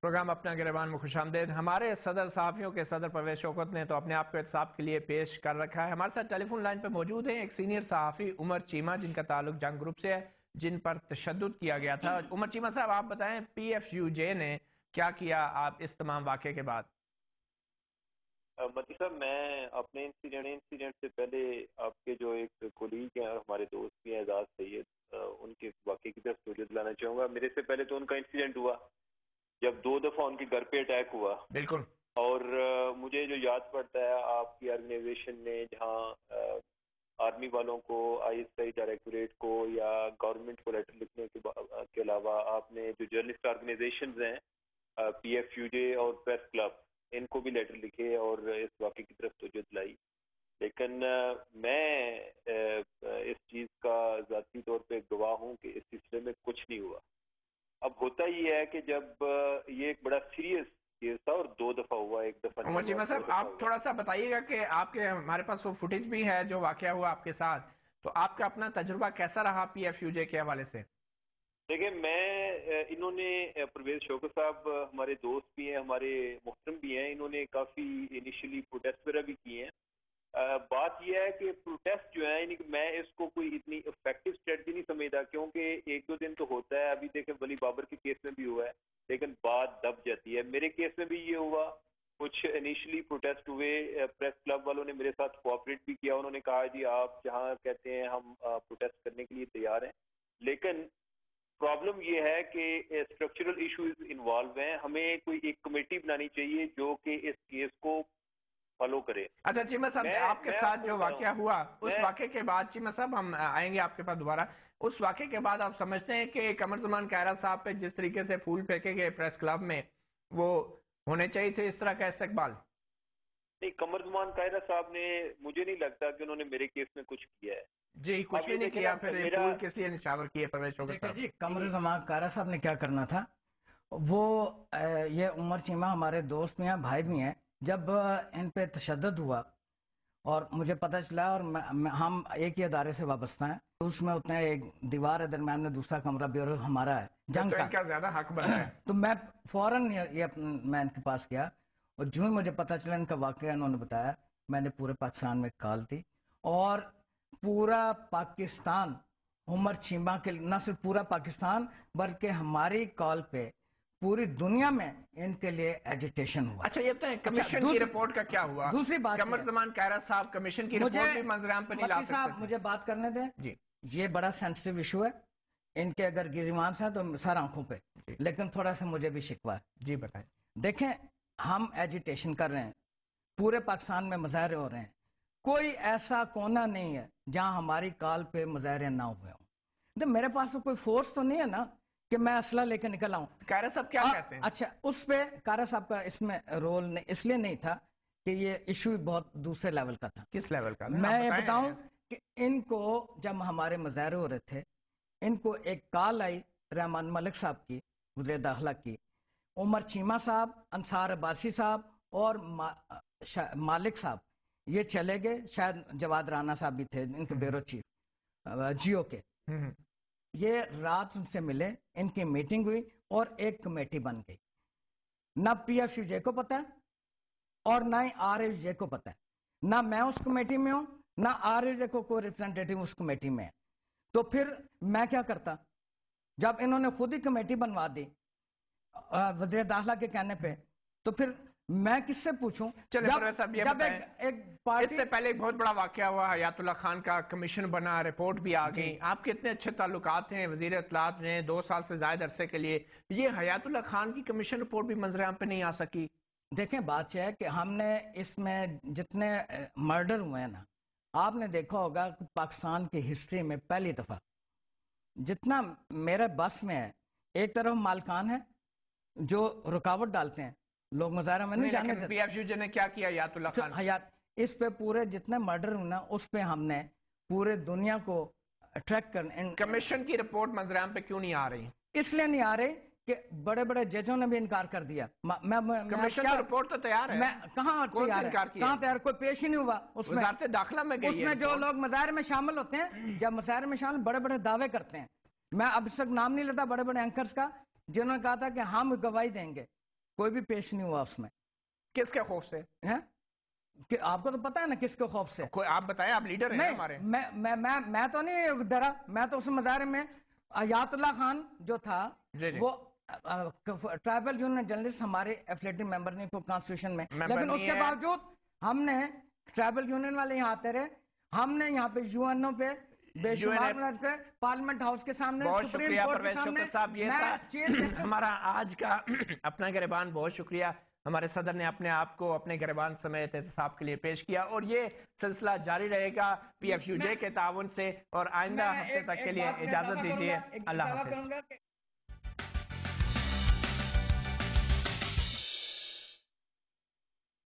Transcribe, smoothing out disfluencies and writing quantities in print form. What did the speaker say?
Programme اپنا گریبان میں خوش آمدید۔ ہمارے صدر صحافیوں کے صدر پرویز شوکت نے تو اپنے آپ کو احتساب کے لیے پیش کر رکھا ہے۔ ہمارے ساتھ ٹیلی فون لائن پہ موجود ہیں ایک سینئر صحافی عمر چیمہ، جن کا تعلق جنگ گروپ سے ہے، جن پر تشدد کیا گیا تھا۔ عمر چیمہ صاحب، آپ بتائیں پی ایف یو جے نے کیا کیا آپ اس تمام واقعے کے بعد؟ متی صاحب، میں اپنے انسیڈنٹ سے پہلے آپ کے جو ایک کولیگ ہیں، ہمارے دوست بھی ہیں اعزاز سید، ان کے واقعے کی طرف توجہ دلانا چاہوں گا۔ میرے سے پہلے تو ان کا انسیڈنٹ ہوا جب 2 دفعہ ان کے گھر پہ اٹیک ہوا، بالکل، اور مجھے جو یاد پڑتا ہے آپ کی آرگنائزیشن نے جہاں آرمی والوں کو، آئی ایس آئی ڈائریکٹوریٹ کو یا گورنمنٹ کو لیٹر لکھنے کے علاوہ آپ نے جو جرنلسٹ آرگنائزیشنز ہیں پی ایف یو جے اور پریس کلب، ان کو بھی لیٹر لکھے اور اس واقعے کی طرف توجہ دلائی۔ لیکن میں اس چیز کا ذاتی طور پہ گواہ ہوں کہ اس سلسلے میں کچھ نہیں ہوا۔ اب ہوتا یہ ہے کہ جب یہ ایک بڑا سیریس کیس تھا اور 2 دفعہ ہوا، 1 دفعہ نہیں عمر ہوا، چیمہ 2 صاحب دفعہ آپ ہوا۔ تھوڑا سا بتائیے گا کہ آپ کے، ہمارے پاس وہ فوٹیج بھی ہے جو واقعہ ہوا آپ کے ساتھ، تو آپ کا اپنا تجربہ کیسا رہا پی ایف یو جے کے حوالے سے؟ دیکھیں، انہوں نے پرویز شوکت صاحب ہمارے دوست بھی ہیں، ہمارے محترم بھی ہیں، انہوں نے کافی انیشلی پروٹیسٹ وغیرہ بھی کیے ہیں۔ بات یہ ہے کہ پروٹیسٹ جو ہے، میں اس کو کوئی اتنی افیکٹو اسٹریٹجی نہیں سمجھتا، کیونکہ 1-2 دن تو ہوتا ہے۔ ابھی دیکھیں ولی بابر کے کیس میں بھی ہوا ہے، لیکن بات دب جاتی ہے۔ میرے کیس میں بھی یہ ہوا، کچھ انیشلی پروٹیسٹ ہوئے، پریس کلب والوں نے میرے ساتھ کوآپریٹ بھی کیا، انہوں نے کہا جی آپ جہاں کہتے ہیں ہم پروٹیسٹ کرنے کے لیے تیار ہیں، لیکن پرابلم یہ ہے کہ اسٹرکچرل ایشوز انوالو ہیں۔ ہمیں کوئی ایک کمیٹی بنانی چاہیے جو کہ اس کیس کو فالو کرے۔ اچھا چیمہ صاحب، آپ کے ساتھ جو واقعہ ہوا اس واقعے کے بعد، چیمہ صاحب ہم آئیں گے آپ کے پاس دوبارہ، اس واقعے کے بعد آپ سمجھتے ہیں کہ قمر زمان کائرہ صاحب پہ جس طریقے سے پھول پھینکے گئے پریس کلب میں، وہ ہونے چاہیے تھے اس طرح کا استقبال؟ نہیں، قمر زمان کائرہ صاحب نے، مجھے نہیں لگتا کہ انہوں نے میرے کیس میں کچھ کیا ہے۔ جی کچھ بھی نہیں کیا، پھر پھول کس لیے نشاور کیے پرویز شوکت صاحب؟ جی قمر زمان کائرہ صاحب نے کیا کرنا تھا، وہ یہ عمر چیمہ ہمارے دوست بھی ہیں، بھائی بھی ہیں، جب ان پہ تشدد ہوا اور مجھے پتہ چلا، اور ہم ایک ہی ادارے سے وابستہ ہیں، اس میں اتنے ایک دیوار ہے درمیان میں، دوسرا کمرہ بیورو ہمارا ہے جنگ تو ان کا زیادہ حق بنتا ہے۔ تو میں فوراً میں ان کے پاس گیا، اور جو ہی مجھے پتہ چلا ان کا واقعہ انہوں نے بتایا، میں نے پورے پاکستان میں کال دی، اور پورا پاکستان عمر چیمہ کے، نہ صرف پورا پاکستان بلکہ ہماری کال پہ پوری دنیا میں ان کے لیے ایجیٹیشن ہوا۔ اچھا یہ بتائیں کمیشن کی رپورٹ کا کیا ہوا؟ دوسری بات قمر زمان کائرہ صاحب کمیشن کی رپورٹ بھی منظر عام پہ نہیں لا سکتے تھے؟ مجھے بات کرنے دیں، جی یہ بڑا سینسٹیو ایشو ہے، ان کے اگر گریوانس ہیں تو سر آنکھوں پہ، لیکن تھوڑا سا مجھے بھی شکوہ ہے۔ جی بتائیں۔ دیکھیں، ہم ایجیٹیشن کر رہے ہیں، پورے پاکستان میں مظاہرے ہو رہے ہیں، کوئی ایسا کونا نہیں ہے جہاں ہماری کال پہ مظاہرے نہ ہوئے ہوں۔ میرے پاس تو کوئی فورس تو نہیں ہے نا کہ میں اسلحہ لے کے نکل آؤں۔ کائرہ صاحب کیا کہتے ہیں؟ اچھا، اس پہ کائرہ صاحب کا اس میں رول اس لیے نہیں تھا کہ یہ ایشو بہت دوسرے لیول کا تھا۔ کس لیول کا؟ میں یہ بتاؤں کہ ان کو جب ہمارے مظاہرے ہو رہے تھے، ان کو ایک کال آئی رحمان ملک صاحب کی، وزیر داخلہ کی، عمر چیمہ صاحب، انصار عباسی صاحب اور مالک صاحب یہ چلے گئے، شاید جواد رانا صاحب بھی تھے ان کے بیورو چیف جیو کے، یہ رات ان سے ملے، ان کی میٹنگ ہوئی اور ایک کمیٹی بن گئی۔ نہ پی ایف یو جے کو پتہ ہے اور نہ ہی آر ایس جے کو پتہ ہے، نہ میں اس کمیٹی میں ہوں، نہ آر ایس جے کو کوئی ریپرزنٹیٹیو اس کمیٹی میں ہے۔ تو پھر میں کیا کرتا جب انہوں نے خود ہی کمیٹی بنوا دی وزیر داخلہ کے کہنے پہ؟ تو پھر میں کس سے پوچھوں؟ چلے پرویز صاحب یہ بتائیں، ایک پارٹی، اس سے پہلے ایک بہت بڑا واقعہ ہوا، حیات اللہ خان کا کمیشن بنا، رپورٹ بھی آ گئی، آپ کے اتنے اچھے تعلقات ہیں وزیر اطلاعات نے 2 سال سے زائد عرصے کے لیے، یہ حیات اللہ خان کی کمیشن رپورٹ بھی منظر عام پہ نہیں آ سکی؟ دیکھیں بات یہ ہے کہ ہم نے اس میں جتنے مرڈر ہوئے ہیں نا، آپ نے دیکھا ہوگا کہ پاکستان کی ہسٹری میں پہلی دفعہ جتنا میرے بس میں ہے، ایک طرف مالکان ہیں جو رکاوٹ ڈالتے ہیں، لوگ مظاہرہ میں نہیں جانے دیتے۔ پی ایف یو جے نے کیا کیا حیات اللہ خان؟ اس پہ پورے جتنے مرڈر ہونا اس پہ ہم نے پورے دنیا کو اٹریکٹ کرنے۔ کمیشن کی رپورٹ منظر عام پہ کیوں نہیں آ رہی؟ اس لیے نہیں آ رہی کہ بڑے بڑے ججوں نے بھی انکار کر دیا۔ کمیشن کی رپورٹ تو تیار ہے، کہاں تیار؟ کوئی پیش ہی نہیں ہوا اس میں۔ وزارت داخلہ میں گئی ہے، اس میں جو لوگ مظاہرے میں شامل ہوتے ہیں، جب مظاہرے میں شامل بڑے بڑے دعوے کرتے ہیں، میں اب تک نام نہیں لیتا بڑے بڑے اینکرز کا، جنہوں نے کہا تھا کہ ہم گواہی دیں گے کوئی بھی پیش نہیں ہوا اس میں. کس کے خوف سے؟ آپ کو تو پتا ہے نا کس کے خوف سے. کوئی آپ بتائیں, آپ لیڈر ہیں ہمارے. میں تو نہیں ڈرا, میں تو اس مظاہرے میں آیات اللہ خان جو تھا وہ ٹرائبل یونین جرنلسٹ ہمارے ایفلیٹنگ ممبر نہیں تو کانسٹیٹیوشن میں, لیکن اس کے باوجود ہم نے ٹرائبل یونین والے یہاں آتے رہے, ہم نے یہاں پہ یو این او پہ بے شمار پارلیمنٹ ہاؤس کے سامنے, بہت شکریہ پرویز شوکت صاحب. یہ تھا ہمارا آج کا اپنا گریبان. بہت شکریہ, ہمارے صدر نے اپنے آپ کو اپنے گریبان سمیت احتساب کے لیے پیش کیا, اور یہ سلسلہ جاری رہے گا پی ایف یو جے کے تعاون سے, اور آئندہ ہفتے تک کے لیے اجازت دیجیے. اللہ حافظ.